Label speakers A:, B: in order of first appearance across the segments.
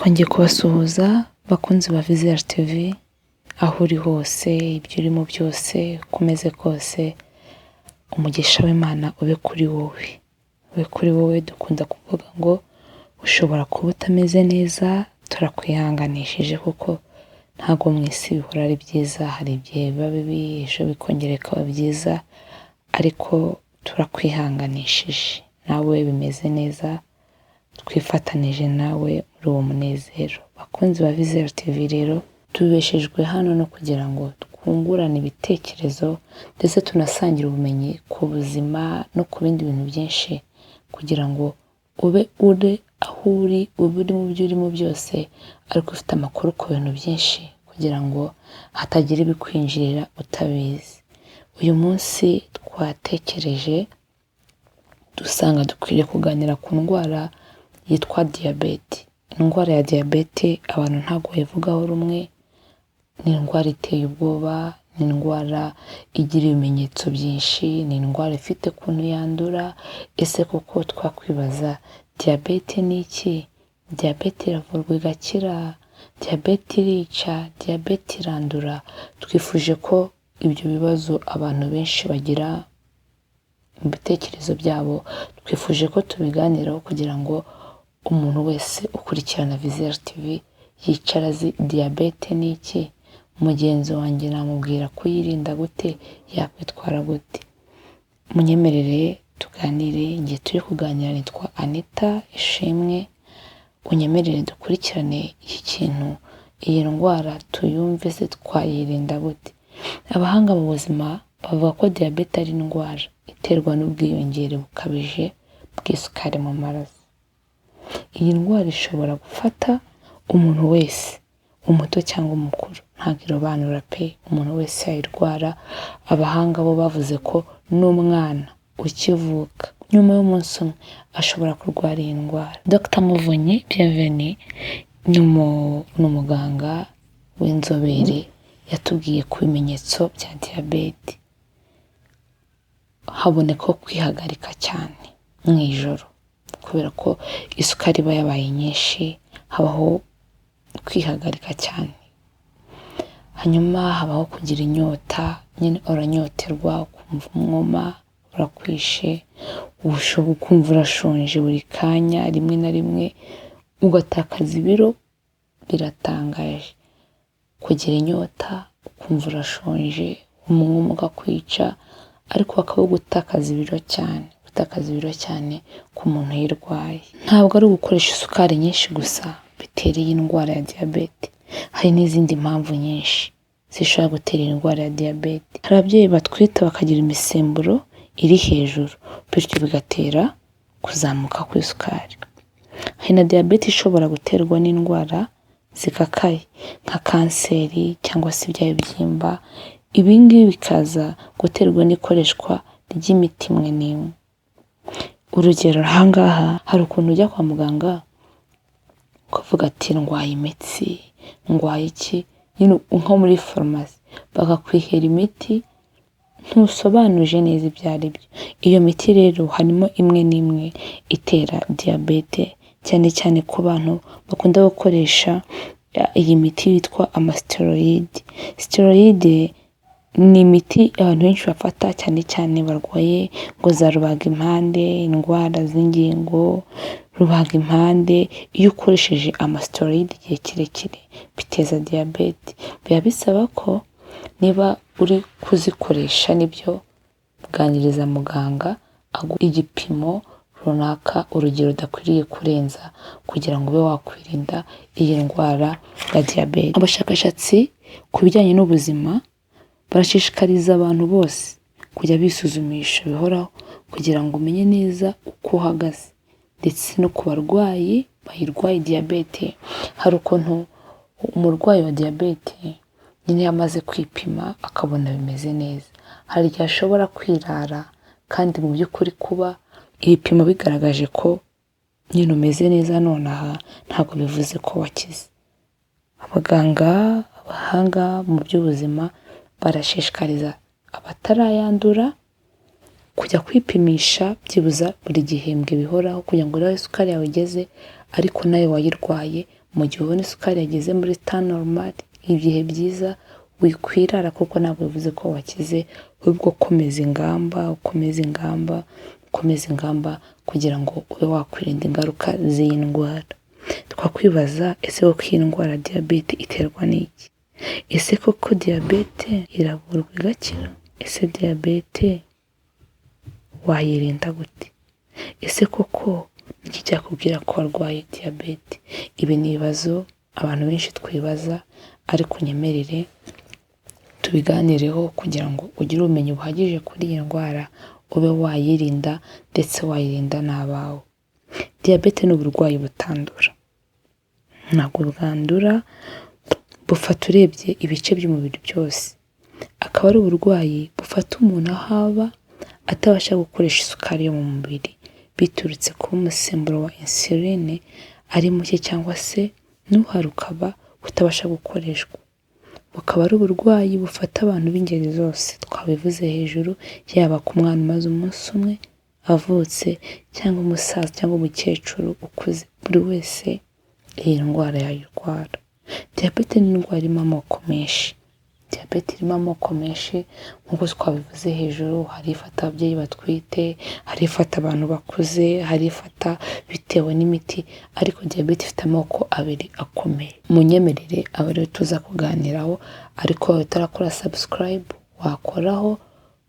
A: Twongeye kubasuhuza bakunzi ba Visele Tv aho uri hose, ibyo urimo byose, ukomeze kose, umugisha w'Imana ube kuri wowe. Dukunda kuvuga ngo ushobora kuba utameze neza, turakwihanganishije kuko ntago mu isi bihora ari byiza, hari igihe biba bibi, ejo bikongera bikaba byiza, ariko turakwihanganishije, nawe bimeze neza, twifatanije nawe muri uwo munezero. Bakunzi ba Visele Tv rero, tubeshejwe hano no kugira ngo twungurane ibitekerezo ndetse tunasangira ubumenyi ku buzima no ku bindi bintu byinshi, kugira ngo ube aho uri, ube uri mu byo urimo byose, ariko ufite amakuru ku bintu byinshi, kugira ngo hatagira ibikwinjirira utabizi. Uyu munsi twatekereje dusanga dukwiriye kuganira ku ndwara yitwa diyabete. Indwara ya diyabete abantu ntabwo bayivugaho rumwe, ni indwara iteye ubwoba, ni indwara igira ibimenyetso byinshi, ni indwara ifite ukuntu yandura. Ese koko twakwibaza, diyabete ni iki? Diyabete iravurwa igakira? Diyabete irica? Diyabete irandura? Twifuje ko ibyo bibazo abantu benshi bagira mu bitekerezo byabo, twifuje ko tubiganiraho kugira ngo umuntu wese ukurikirana Visele Tv yicara azi diyabete ni iki, mugenzi wanjye namubwira kuyirinda gute, yakwitwara gute. Munyemerere tuganire, igihe turi kuganira nitwa Anita Ishimwe, unyemerere dukurikirane iki kintu, iyi ndwara tuyumve, se twayirinda gute. Abahanga mu buzima bavuga ko diyabete ari indwara iterwa n'ubwiyongere bukabije bw'isukari mu maraso. Iyi ndwara ishobora gufata umuntu wese, umuto cyangwa umukuru, ntabwo irobanura pe, umuntu wese yayirwara. Abahanga bo bavuze ko n'umwana ukivuka nyuma y'umunsi umwe ashobora kurwara iyi ndwara. Dr Muvunyi Bienvenue ni umuganga w'inzobere, yatubwiye ku bimenyetso bya diyabete. Haboneka kwihagarika cyane mu ijoro kubera ko isukari iba yabaye nyinshi, habaho kwihagarika cyane. Hanyuma habaho kugira inyota, nyine uranyoterwa, ukumva umwuma urakwishe, ukumva urashonje buri kanya, rimwe na rimwe ugatakaza ibiro, biratangaje. Kugira inyota, ukumva urashonje, umwuma ukakwica, ariko hakaba gutakaza ibiro cyane ku muntu uyirwaye. Ntabwo ari ugukoresha isukari nyinshi gusa bitera iyi ndwara ya diyabete, hari n'izindi mpamvu nyinshi zishobora gutera indwara ya diyabete. Hari ababyeyi batwita bakagira imisemburo iri hejuru, bityo bigatera kuzamuka kw'isukari. Hari na diyabete ishobora guterwa n'indwara zikakaye nka kanseri cyangwa se ibya bibyimba. Ibi ngibi bikaza guterwa n'ikoreshwa ry'imiti imwe n'imwe. Urugero, ahangaha hari ukuntu ujya kwa muganga ukavuga ati ndwaye imitsi, ndwaye iki, nko muri farumasi bakakwihera imiti ntusobanuje neza ibyo ari byo. Iyo miti rero harimo imwe n'imwe itera diyabete, cyane cyane ku bantu bakunda gukoresha iyi miti yitwa amasiteroide. Steroide ni imiti abantu benshi bafata cyane cyane barwaye ngo za rubagimpande, indwara z'ingingo, rubagimpande. Iyo ukoresheje amasiteroide igihe kirekire biteza diyabete. Biba bisaba ko niba uri kuzikoresha nibyo kuganiriza muganga aguha igipimo runaka, urugero udakwiriye kurenza, kugira ngo ube wakwirinda iyi ndwara ya diyabete. Abashakashatsi ku bijyanye n'ubuzima barashishikariza abantu bose kujya bisuzumisha bihoraho, kugira ngo umenye neza uko uhagaze, ndetse no ku barwayi bayirwaye diyabete. Hari ukuntu umurwayi wa diyabete nyine yamaze kwipima akabona bimeze neza, hari igihe ashobora kwirara, kandi mu by'ukuri kuba ibipimo bigaragaje ko nyine umeze neza nonaha, ntabwo bivuze ko wakize. Abahanga mu by'ubuzima barashishikariza abatarayandura kujya kwipimisha byibuza buri gihembwe bihoraho, kugira ngo urebe isukari yawe igeze, ariko nawe wayirwaye mu gihe ubona isukari yageze muri tan normal, ibihe byiza wikwirara kuko ntabwo bivuze ko wakize, ahubwo ukomeza ingamba kugira ngo ube wakwirinda ingaruka z'iyi ndwara. Twakwibaza, ese koko iyi ndwara diyabete iterwa n'iki? Ese koko diyabete iravurwa igakira? Ese diyabete wayirinda gute? Ese koko iki cyakubwira ko warwaye diyabete? Ibi ni ibibazo abantu benshi twibaza, ariko nyemerere tubiganireho kugira ngo ugire ubumenyi buhagije kuri iyi ndwara, ube wayirinda ndetse wayirinda n'abawe. Diyabete ni uburwayi butandura, ntabwo bwandura, bufata urebye ibice by'umubiri byose. Akaba ari uburwayi bufata umuntu aho aba atabasha gukoresha isukari yo mu mubiri, biturutse kuba umusemburo wa insuline ari muke cyangwa se n'uhari ukaba utabasha gukoreshwa. Bukaba ari uburwayi bufata abantu b'ingeri zose, twabivuze hejuru, yaba ku mwana umaze umunsi umwe avutse, cyangwa umusaza cyangwa umukecuru ukuze, buri wese iyi ndwara yayirwara. Diyabete ni indwara irimo amoko menshi. Diyabete irimo amoko menshi nk'uko twabivuze hejuru, hari ifata ababyeyi batwite, hari ifata abantu bakuze, hari ifata bitewe n'imiti, ariko diyabete ifite amoko abiri akomeye. Munyemerere aba ariyo tuza kuganiraho, ariko utarakora subscribe wakoraho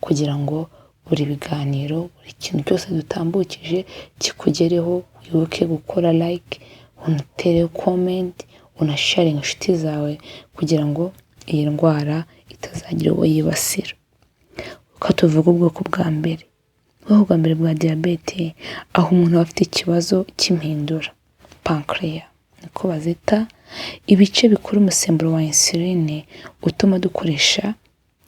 A: kugira ngo buri biganiro, buri kintu cyose dutambukije kikugereho. Wibuke gukora like, unatere comment, unasharinga inshuti zawe kugira ngo iyi ndwara itazagira uwo yibasira. Uko tuvuga ubwoko bwa mbere bwa diyabete, aho umuntu aba afite ikibazo cy'impindura, pancreas niko bazita, ibice bikora umusemburo wa insuline utuma dukoresha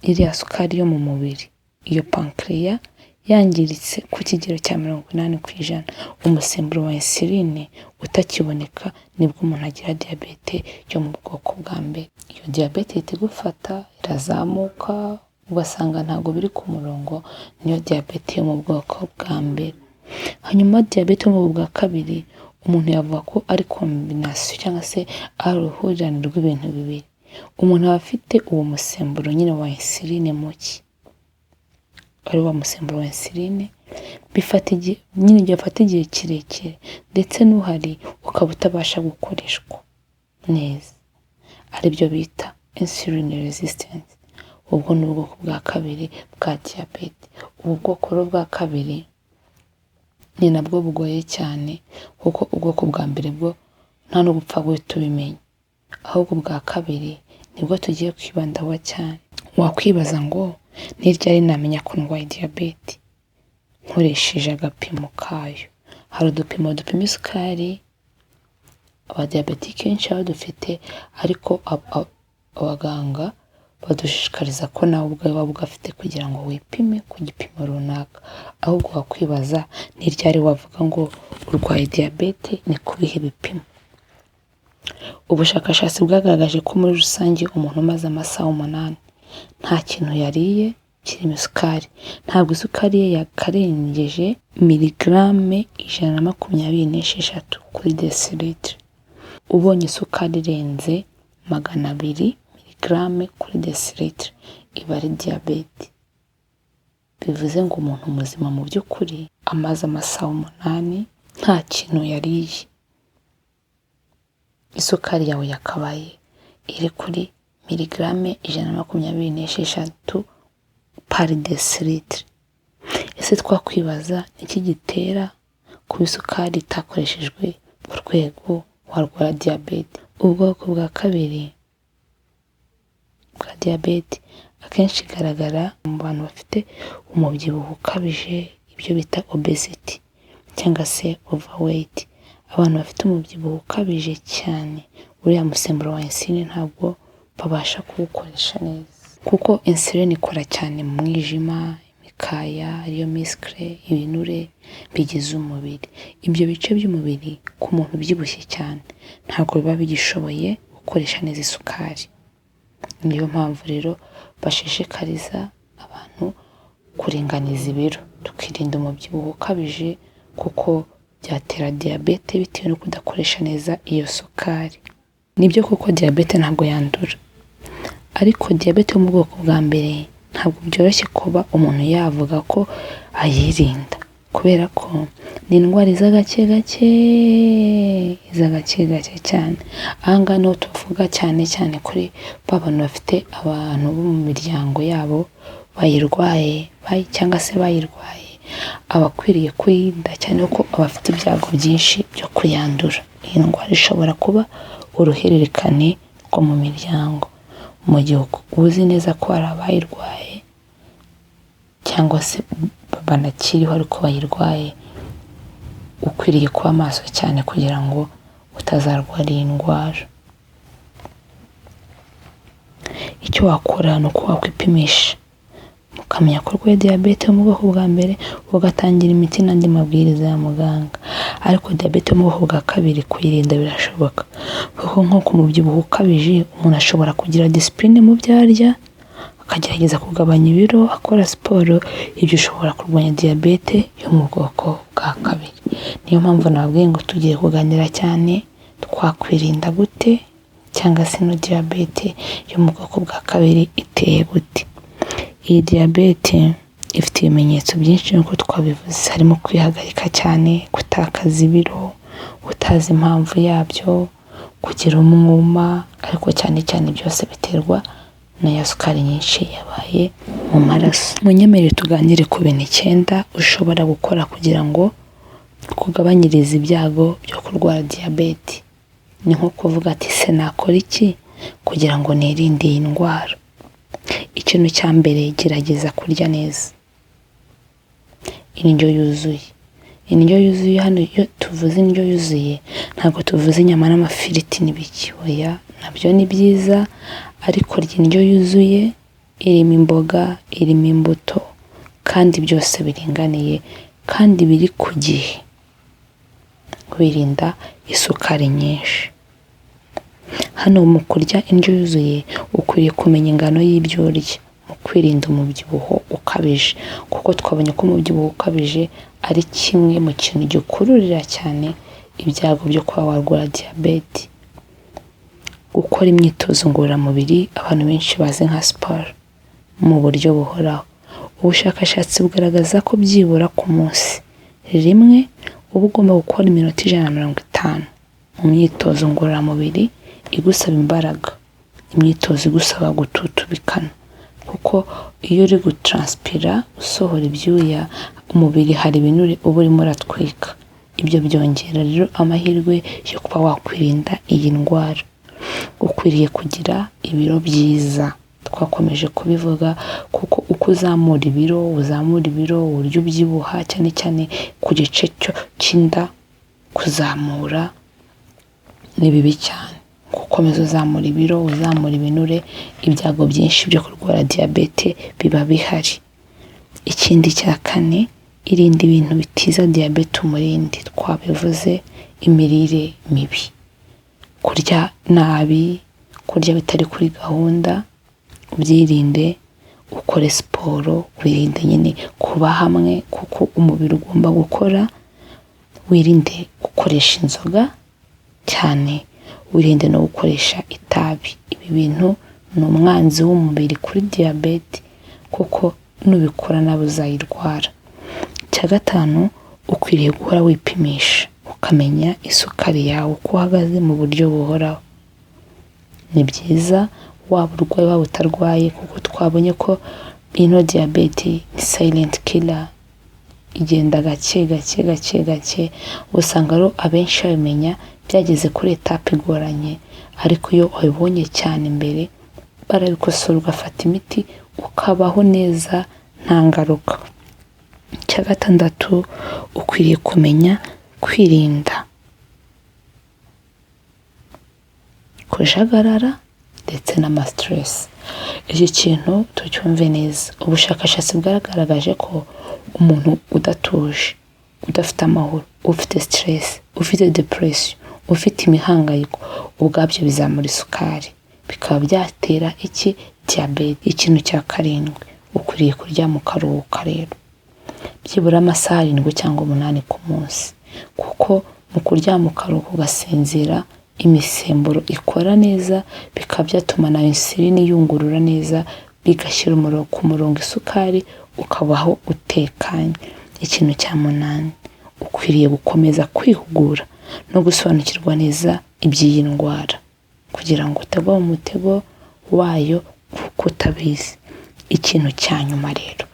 A: iriya sukari yo mu mubiri. Iyo pancreas yangiritse ku kigero cya 80%, umusemburo wa insuline utakiboneka, nibwo umuntu agira diyabete yo mu bwoko bwa mbere. Iyo diyabete ihita igufata, irazamuka, ugasanga ntabwo biri ku murongo, niyo diyabete yo mu bwoko bwa mbere. Hanyuma diyabete yo mu bwoko bwa kabiri, umuntu yavuga ko ari kombinasiyo cyangwa se ari uruhurirane rw'ibintu bibiri. Umuntu aba afite uwo musemburo nyine wa insuline muke, ari wa musemburo wa insuline, bifata igihe kirekire, ndetse n'uhari ukaba utabasha gukoreshwa neza, aribyo bita insulin resistance. Ubwo ni ubwoko bwa kabiri bwa diyabete. Ubu bwoko bwa kabiri ni nabwo bugoye cyane, kuko ubwoko bwa mbere bwo nta no gupfa guhita ubimenya, ahubwo bwa kabiri nibwo tugiye kwibandaho cyane. Wakwibaza ngo ni ryari namenya ko ndwaye diyabete? Nkoresheje agapimo kayo. Hari udupimo dupima isukari abadiyabetike kenshi baba dufite, ariko abaganga badushishikariza ko nawe ubwawe waba ugafite kugira ngo wipime ku gipimo runaka. Ahubwo wakwibaza ni ryari wavuga ngo urwaye diyabete, ni ku bihe bipimo? Ubushakashatsi bwagaragaje ko muri rusange umuntu umaze amasaha 8 nta kintu yariye kirimo isukari, ntabwo isukari ye yakarengeje miligrame 126 kuri decilitre. Ubonye isukari irenze 200 miligrame kuri decilitre iba ari diyabete. Bivuze ngo umuntu muzima mu by'ukuri amaze amasaha 8 nta kintu yariye, isukari yawe yakabaye iri kuri miligrame 126 par decilitre. Ese twakwibaza iki gitera ku isukari itakoreshejwe mu rwego warwara diyabete? Ubwoko bwa kabiri bwa diyabete akenshi igaragara mu bantu bafite umubyibuho ukabije, ibyo bita obesity cyangwa se overweight. Abantu bafite umubyibuho ukabije cyane, uriya musemburo wa insuline ntabwo babasha kuwukoresha neza, kuko insuline ikora cyane mu mwijima, imikaya, ariyo muscle, ibinure bigize umubiri. Ibyo bice by'umubiri ku muntu ubyibushye cyane ntabwo biba bigishoboye gukoresha neza isukari. Niyo mpamvu rero bashishikariza abantu kuringaniza ibiro, tukirinda umubyibuho ukabije, kuko byatera diyabete bitewe no kudakoresha neza iyo sukari. Nibyo koko diyabete ntabwo yandura, ariko diyabete yo mu bwoko bwa mbere ntabwo byoroshye kuba umuntu yavuga ko ayirinda, kubera ko ni indwara iza gake cyane. Aha ngaha niho tuvuga cyane kuri ba bantu bafite abantu bo mu miryango yabo bayirwaye cyangwa se bayirwaye, abakwiriye kwirinda cyane ko abafite ibyago byinshi byo kuyandura. Iyi ndwara ishobora kuba uruhererekane rwo mu miryango, mu gihugu uzi neza ko hari abayirwaye cyangwa se banakiriho ariko bayirwaye, ukwiriye kuba maso cyane kugira ngo utazarwara iyi ndwara. Icyo wakora ni uko wakwipimisha ukamenya ko urwaye diyabete yo mu bwoko bwa mbere, ugatangira imiti n'andi mabwiriza ya muganga. Ariko diyabete yo mu bwoko bwa kabiri kuyirinda birashoboka, kuko nko ku mubyibuho ukabije umuntu ashobora kugira disipurine mu byo arya, akagerageza kugabanya ibiro, akora siporo. Ibyo ushobora kurwanya diyabete yo mu bwoko bwa kabiri. Niyo mpamvu nababwiye ngo tugiye kuganira cyane twakwirinda gute cyangwa se no diyabete yo mu bwoko bwa kabiri iteye gute. Iyi diyabete ifite ibimenyetso byinshi nk'uko twabivuze, harimo kwihagarika cyane, gutakaza ibiro utazi impamvu yabyo, kugira umwuma, ariko cyane byose biterwa na ya sukari nyinshi yabaye mu maraso. Munyemerere tuganire ku bintu 9 ushobora gukora kugira ngo kugabanyiriza ibyago byo kurwara diyabete. Ni nko kuvuga ati se nakora iki kugira ngo nirinde iyi ndwara? Ikintu cya mbere, gerageza kurya neza indyo yuzuye. Indyo yuzuye, hano iyo tuvuze indyo yuzuye ntabwo tuvuze inyama n'amafiriti n'ibiki, oya, nabyo ni byiza, ariko rya indyo yuzuye irimo imboga, irimo imbuto, kandi byose biringaniye kandi biri ku gihe. Wirinda isukari nyinshi. Hano mu kurya indyo yuzuye ukwiriye kumenya ingano y'ibyo urya mu kwirinda umubyibuho ukabije, kuko twabonye ko umubyibuho ukabije ari kimwe mu kintu gikururira cyane ibyago byo kuba warwara diyabete. Gukora imyitozo ngororamubiri abantu benshi bazi nka siporo mu buryo buhoraho. Ubushakashatsi bugaragaza ko byibura ku munsi rimwe uba ugomba gukora iminota 150 mu myitozo ngororamubiri igusaba imbaraga, imyitozo igusaba gututubikana, kuko iyo uri gutranspira usohora ibyuya, umubiri hari ibinure uba urimo uratwika. Ibyo byongera rero amahirwe yo kuba wakwirinda iyi ndwara. Ukwiriye kugira ibiro byiza, twakomeje kubivuga, kuko uko uzamura ibiro uburyo ubyibuha, cyane ku gice cy'inda kuzamura ni bibi cyane. Gukomeza uzamura ibiro, uzamura ibinure, ibyago byinshi byo kurwara diyabete biba bihari. Ikindi cya 4, irinda ibintu bitiza diyabete umurindi. Twabivuze, imirire mibi, kurya nabi, kurya bitari kuri gahunda, ubyirinde. Ukore siporo, wirinde nyine kuba hamwe kuko umubiri ugomba gukora. Wirinde gukoresha inzoga cyane, wirinde no gukoresha itabi. Ibi bintu ni umwanzi w'umubiri kuri diyabete, kuko nubikora nawe uzayirwara. Cya 5, ukwiriye guhora wipimisha ukamenya isukari yawe uko uhagaze mu buryo buhoraho. Ni byiza waba urwaye waba utarwaye, kuko twabonye ko ino diyabete ni silent killer, igenda gake. Usanga rero abenshi babimenya byageze kuri etape igoranye, ariko iyo wabibonye cyane mbere barabikosora, ugafata imiti ukabaho neza nta ngaruka. Cya 6, ukwiriye kumenya kwirinda kujagarara ndetse n'amastress. Iki kintu tucyumve neza. Ubushakashatsi bwagaragaje ko umuntu udatuje, udafite amahoro, ufite stress, ufite depression, ufite imihangayiko, ubwabyo bizamura isukari, bikaba byatera diyabete. Ikintu cya 7, ukwiriye kuryama ukaruhuka rero byibura amasaha 7 cyangwa 8 ku munsi. kuko mu kuryama ukaruhuka ugasinzira imisemburo ikora neza, bikaba byatuma na insulin yungurura neza, bigashyira ku murongo isukari, ukabaho utekanye. Ikintu cya 8, ukwiriye gukomeza kwihugura no gusobanukirwa neza iby'iyi ndwara kugira ngo utagwa mu mutego wayo kuko utabizi. Ikintu cya nyuma rero,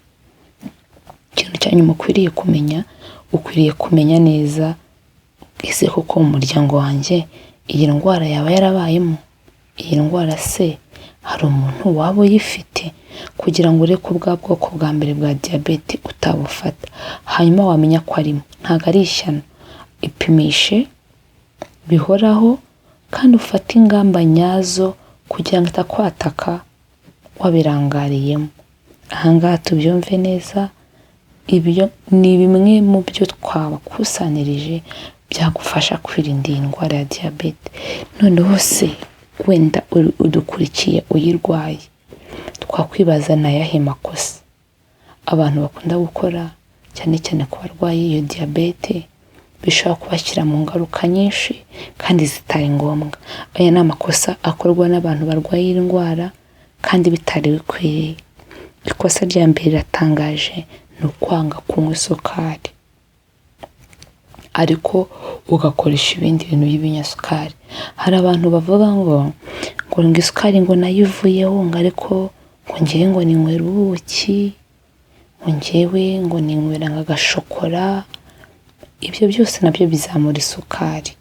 A: ikintu cya nyuma ukwiriye kumenya neza, ese koko mu muryango wanjye iyi ndwara yaba yarabayemo? Iyi ndwara se hari umuntu waba uyifite? Kugira ngo ureke ubwa bwoko bwa mbere bwa diyabete utabufata, hanyuma wamenya ko arimo. Ntabwo ari ishyano. Ipimishe bihoraho kandi ufate ingamba nyazo kugira ngo itakwataka wabirangariyemo. Ahangaha tubyumve neza, ibyo ni bimwe mu byo twabakusanirije byagufasha kwirinda iyi ndwara ya diyabete. Noneho se wenda udukurikiye uyirwaye, twakwibaza na yahe makosa abantu bakunda gukora, cyane cyane ku barwaye iyo diyabete, bishobora kubashyira mu ngaruka nyinshi kandi zitari ngombwa. Aya ni amakosa akorwa n'abantu barwaye iyi ndwara kandi bitari bikwiriye. Ikosa rya mbere riratangaje, ni ukwanga kunywa isukari ariko ugakoresha ibindi bintu by'ibinyasukari. Hari abantu bavuga ngo isukari ngo nayo ivuyeho, ngo ariko ngo ngewe ngo ninywera ubuki, ngo ngewe ngo ninywera nk'agashokora. Ibyo byose nabyo bizamura isukari.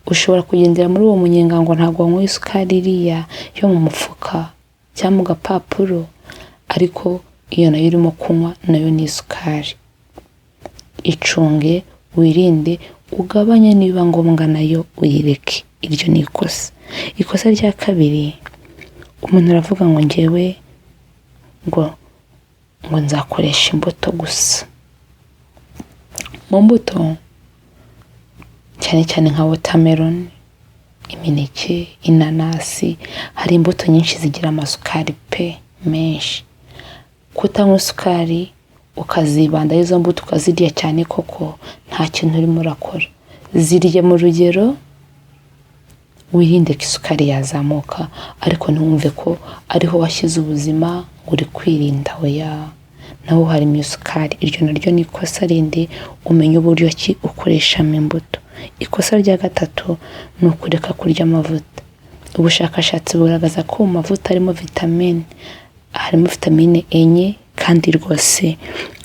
A: Ushobora kugendera muri uwo munyenga ngo ntabwo wanywa isukari iriya yo mu mufuka cyangwa mu gapapuro, ariko iyo nayo urimo kunywa nayo ni isukari. Icunge, wirinde, ugabanye niba ngombwa nayo uyireke. Iryo ni ikosa. Ikosa rya kabiri, umuntu aravuga ngo ngewe ngo nzakoresha imbuto gusa. Mu mbuto cyane cyane nka watermelon, imineke, inanasi, hari imbuto nyinshi zigira amasukari menshi. Kutanywa isukari ukazibanda izo mbuto ukazirya cyane, koko nta kintu urimo urakora. Zirye mu rugero, wirinde ko isukari yazamuka, ariko ntiwumve ko ariho washyize ubuzima ngo uri kwirinda. Oya, naho harimo isukari. Iryo naryo ni ikosa rindi, umenya uburyo ki ukoreshamo imbuto. Ikosa rya gatatu ni ukureka kurya amavuta. Ubushakashatsi bugaragaza ko mu mavuta harimo vitamine 4 kandi rwose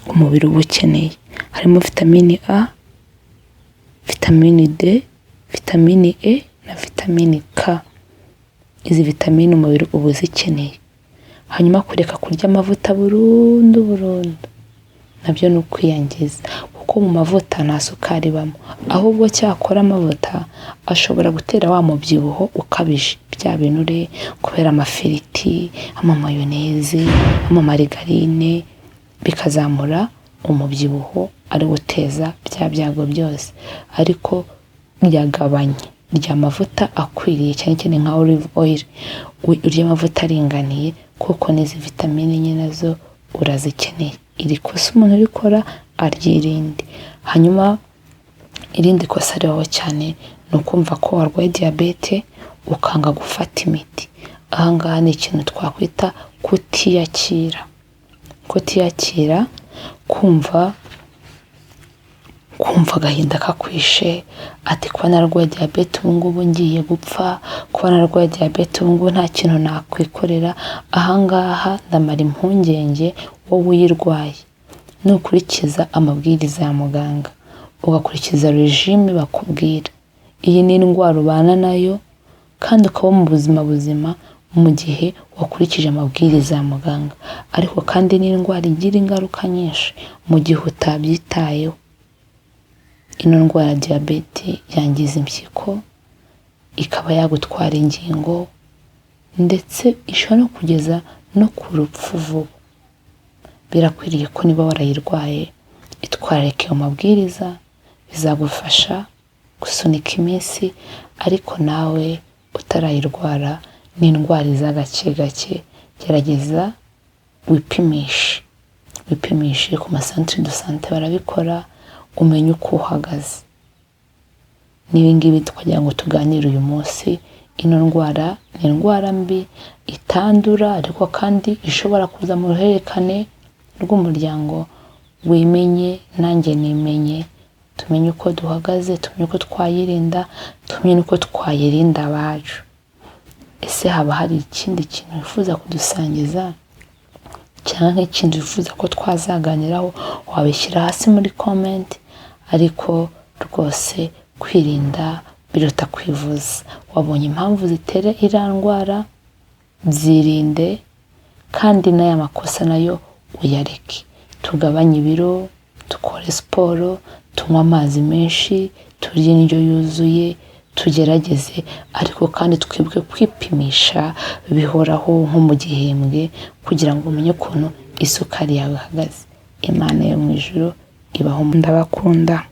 A: umubiri uba ukeneye. Harimo vitamine A, vitamine D, vitamine E na vitamine K. Izi vitamine umubiri uba uzikeneye. Hanyuma kureka kurya amavuta burundu nabyo ni ukwiyangiza, kuko mu mavuta nta sukari ibamo. Ahubwo cyakora amavuta ashobora gutera wa mubyibuho ukabije, bya binure kubera amafiriti, amamayoneze, amamarigarine, bikazamura umubyibuho ari guteza bya byago byose. Ariko ryagabanye ry'amavuta akwiriye, cyane cyane nka olive oil, urya amavuta aringaniye, kuko n'izi vitamine nyine nazo urazikeneye. Iri kosa umuntu urikora aryirinde. Hanyuma irindi kosa ribaho cyane ni ukumva ko warwaye diyabete ukanga gufata imiti. Ahangaha ni ikintu twakwita kutiyakira. Kutiyakira, kumva agahinda kakwishe, ati kuba narwaye diyabete ubu ngubu ngiye gupfa, kuba narwaye diyabete ubu ngubu nta kintu nakwikorera. Ahangaha ndamara impungenge wowe uyirwaye. Nukurikiza amabwiriza ya muganga, ugakurikiza regime bakubwira, iyi ni indwara ubana nayo kandi ukaba mu buzima mu gihe wakurikije amabwiriza ya muganga. Ariko kandi ni indwara igira ingaruka nyinshi mu gihe utabyitayeho. Ino ndwara ya diyabete yangiza impyiko, ikaba yagutwara ingingo, ndetse ishobora no kugeza no ku rupfu vuba. Birakwiriye ko niba warayirwaye itwararike ayo mabwiriza, bizagufasha gusunika iminsi. Ariko nawe utarayirwara, ni indwara iza gake gake, gerageza wipimishe ku masantere de sante barabikora, umenye uko uhagaze. N'ibingibi tukagira ngo tuganire uyu munsi. Ino ndwara ni indwara mbi itandura, ariko kandi ishobora kuza mu ruhererekane rw'umuryango. Wimenye nanjye nimenye, tumenye uko duhagaze, tumenye uko twayirinda, tumenye n'uko twayirinda abacu. Ese haba hari ikindi kintu wifuza kudusangiza cyangwa ikindi wifuza ko twazaganiraho? Wabishyira hasi muri comment. Ariko rwose kwirinda biruta kwivuza. Wabonye impamvu zitera iriya ndwara, byirinde, kandi n'aya makosa nayo uyareke. Tugabanye ibiro, dukore siporo, tunywe amazi menshi, turye indyo yuzuye, tugerageze, ariko kandi twibuke kwipimisha bihoraho nko mu gihembwe, kugira ngo umenye ukuntu isukari yawe ihagaze. Imana yo mu ijuru ibaho. Ndabakunda.